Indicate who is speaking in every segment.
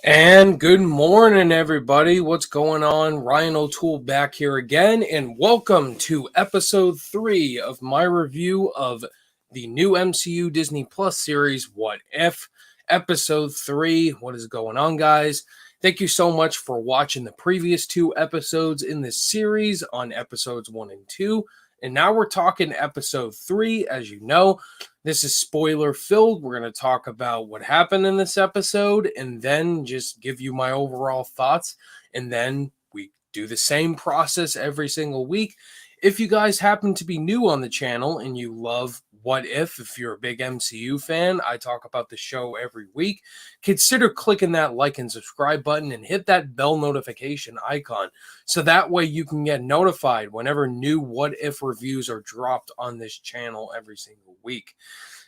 Speaker 1: And good morning, everybody. What's going on? Ryan O'Toole back here again, and welcome to episode 3 of my review of the new MCU Disney Plus series, What If? Episode 3. What is going on, guys? Thank you so much for watching the previous 2 episodes in this series on episodes 1 and 2. And now we're talking episode 3, as you know. This is spoiler filled. We're going to talk about what happened in this episode and then just give you my overall thoughts. And then we do the same process every single week. If you guys happen to be new on the channel and you love What If you're a big MCU fan, I talk about the show every week. Consider clicking that like and subscribe button and hit that bell notification icon. So that way you can get notified whenever new What If reviews are dropped on this channel every single week.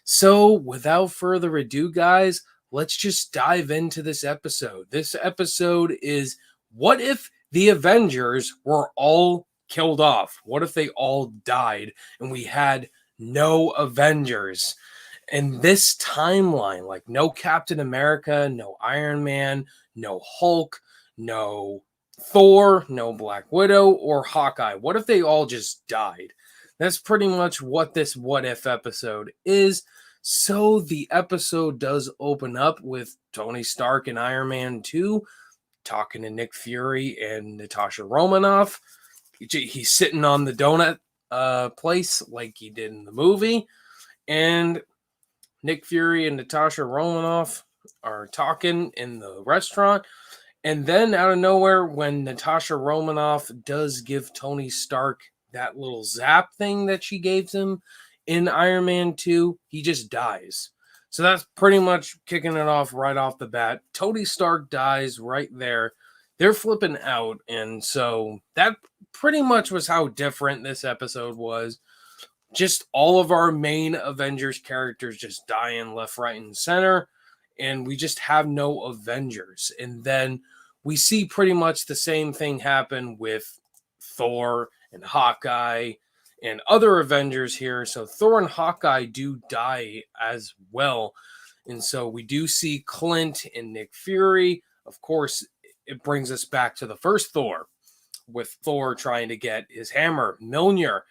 Speaker 1: So without further ado, guys, let's just dive into this episode. This episode is what if the Avengers were all killed off? What if they all died and we had no Avengers? In this timeline, like no Captain America, no Iron Man, no Hulk, no Thor, no Black Widow, or Hawkeye. What if they all just died? That's pretty much what this What If episode is. So the episode does open up with Tony Stark and Iron Man 2 talking to Nick Fury and Natasha Romanoff. He's sitting on the donut place like he did in the movie. And Nick Fury and Natasha Romanoff are talking in the restaurant. And then out of nowhere, when Natasha Romanoff does give Tony Stark that little zap thing that she gave him in Iron Man 2, he just dies. So that's pretty much kicking it off right off the bat. Tony Stark dies right there. They're flipping out. And so that pretty much was how different this episode was. Just all of our main Avengers characters just dying left, right, and center. And we just have no Avengers. And then we see pretty much the same thing happen with Thor and Hawkeye and other Avengers here. So Thor and Hawkeye do die as well. And so we do see Clint and Nick Fury. Of course, it brings us back to the first Thor, with Thor trying to get his hammer, Mjolnir,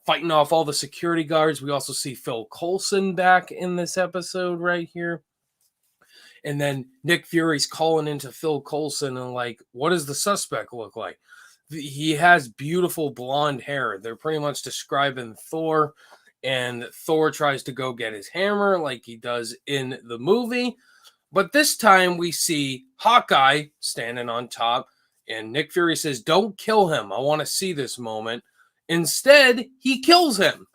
Speaker 1: fighting off all the security guards. We also see Phil Coulson back in this episode right here. And then Nick Fury's calling into Phil Coulson and like, what does the suspect look like? He has beautiful blonde hair. They're pretty much describing Thor, and Thor tries to go get his hammer like he does in the movie. But this time we see Hawkeye standing on top, and Nick Fury says, "Don't kill him. I want to see this moment." Instead, he kills him.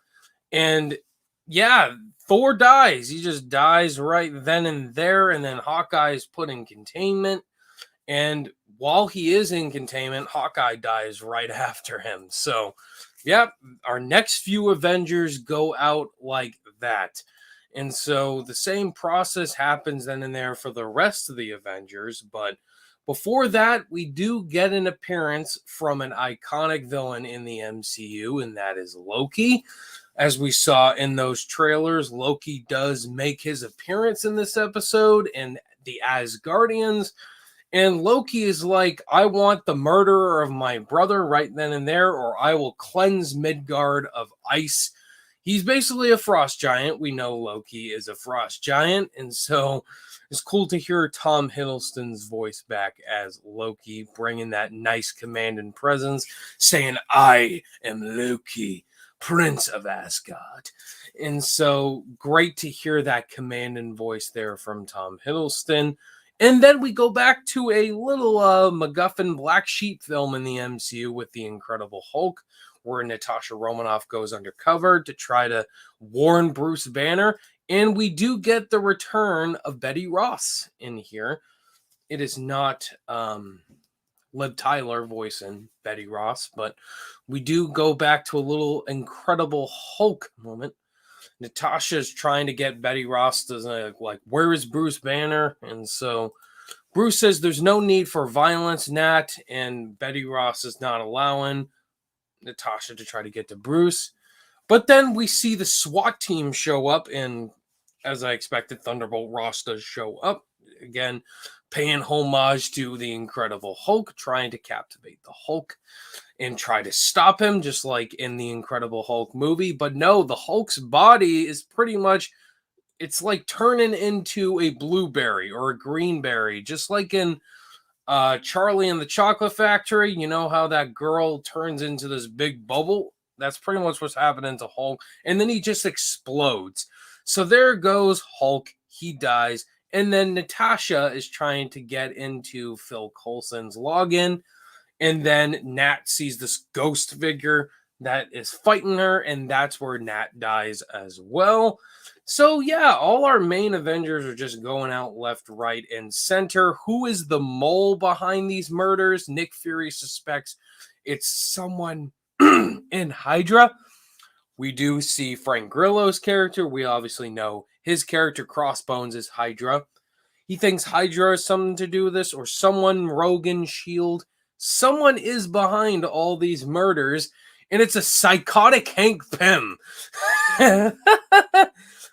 Speaker 1: And yeah, Thor dies. He just dies right then and there. And then Hawkeye is put in containment. And while he is in containment, Hawkeye dies right after him. So, yep, our next few Avengers go out like that. And so the same process happens then and there for the rest of the Avengers. But before that, we do get an appearance from an iconic villain in the MCU, and that is Loki. As we saw in those trailers, Loki does make his appearance in this episode, and the Asgardians. And Loki is like, I want the murderer of my brother right then and there, or I will cleanse Midgard of ice. He's basically a frost giant. We know Loki is a frost giant. And so it's cool to hear Tom Hiddleston's voice back as Loki, bringing that nice command and presence, saying, I am Loki, Prince of Asgard. And so great to hear that command and voice there from Tom Hiddleston. And then we go back to a little MacGuffin Black Sheep film in the MCU with the Incredible Hulk, where Natasha Romanoff goes undercover to try to warn Bruce Banner. And we do get the return of Betty Ross in here. It is not Liv Tyler voicing Betty Ross, but we do go back to a little Incredible Hulk moment. Natasha's trying to get Betty Ross to like, where is Bruce Banner? And so Bruce says there's no need for violence, Nat, and Betty Ross is not allowing Natasha to try to get to Bruce. But then we see the SWAT team show up, and as I expected, Thunderbolt Ross does show up. again, paying homage to the Incredible Hulk, trying to captivate the Hulk and try to stop him, just like in the Incredible Hulk movie. But no, the Hulk's body is pretty much, it's like turning into a blueberry or a greenberry, just like in Charlie and the Chocolate Factory. You know how that girl turns into this big bubble? That's pretty much what's happening to Hulk. And then he just explodes. So there goes Hulk. He dies. And then Natasha is trying to get into Phil Coulson's login. And then Nat sees this ghost figure that is fighting her. And that's where Nat dies as well. So yeah, all our main Avengers are just going out left, right, and center. Who is the mole behind these murders? Nick Fury suspects it's someone in Hydra. We do see Frank Grillo's character. We obviously know his character Crossbones is Hydra. He thinks Hydra has something to do with this, or someone, Rogan, Shield. Someone is behind all these murders, and it's a psychotic Hank Pym.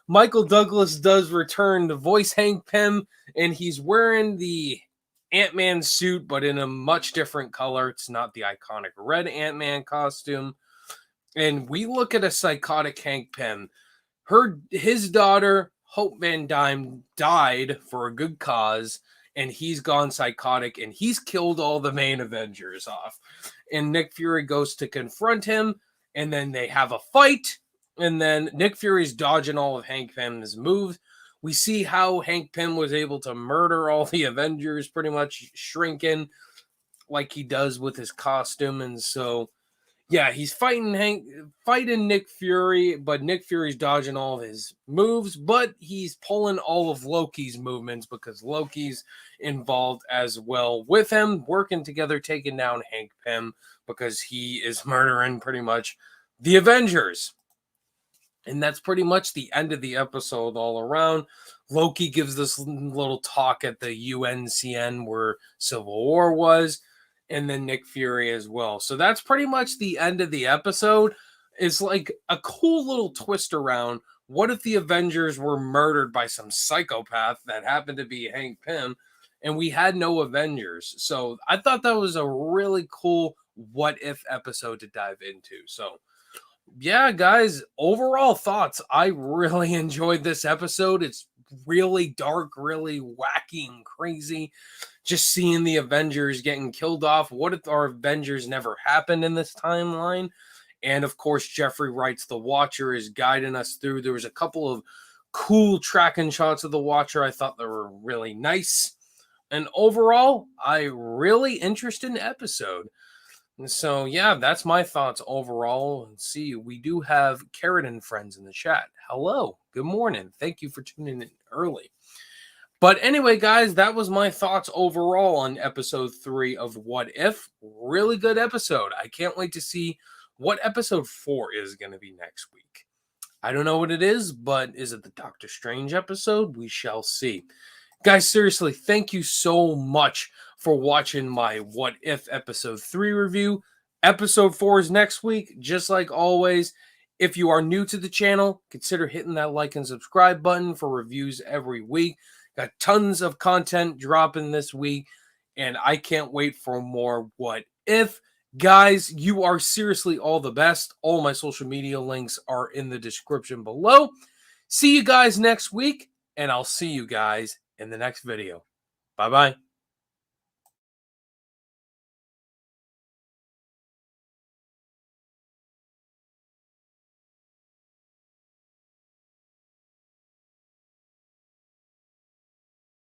Speaker 1: Michael Douglas does return to voice Hank Pym, and he's wearing the Ant-Man suit, but in a much different color. It's not the iconic red Ant-Man costume. And we look at a psychotic Hank Pym. His daughter, Hope Van Dyne, died for a good cause, and he's gone psychotic, and he's killed all the main Avengers off. And Nick Fury goes to confront him, and then they have a fight. And then Nick Fury's dodging all of Hank Pym's moves. We see how Hank Pym was able to murder all the Avengers, pretty much shrinking like he does with his costume. And so, yeah, he's fighting Nick Fury, but Nick Fury's dodging all of his moves, but he's pulling all of Loki's movements because Loki's involved as well with him, working together, taking down Hank Pym because he is murdering pretty much the Avengers. And that's pretty much the end of the episode all around. Loki gives this little talk at the UNCN where Civil War was, and then Nick Fury as well. So that's pretty much the end of the episode. It's like a cool little twist around what if the Avengers were murdered by some psychopath that happened to be Hank Pym, and we had no Avengers. So I thought that was a really cool what if episode to dive into. So yeah, guys, overall thoughts. I really enjoyed this episode. It's really dark, really wacky and crazy. Just seeing the Avengers getting killed off. What if our Avengers never happened in this timeline? And of course, Jeffrey Wright's The Watcher is guiding us through. There was a couple of cool tracking shots of The Watcher. I thought they were really nice. And overall, I really interested in the episode. So, yeah, that's my thoughts overall. And see, we do have Carrot and friends in the chat. Hello. Good morning. Thank you for tuning in early. But anyway, guys, that was my thoughts overall on episode 3 of What If. Really good episode. I can't wait to see what episode 4 is going to be next week. I don't know what it is, but is it the Doctor Strange episode? We shall see. Guys, seriously, thank you so much for watching my What If episode 3 review. Episode 4 is next week, just like always. If you are new to the channel, consider hitting that like and subscribe button for reviews every week. Got tons of content dropping this week, and I can't wait for more What If. Guys, you are seriously all the best. All my social media links are in the description below. See you guys next week, and I'll see you guys in the next video. Bye-bye.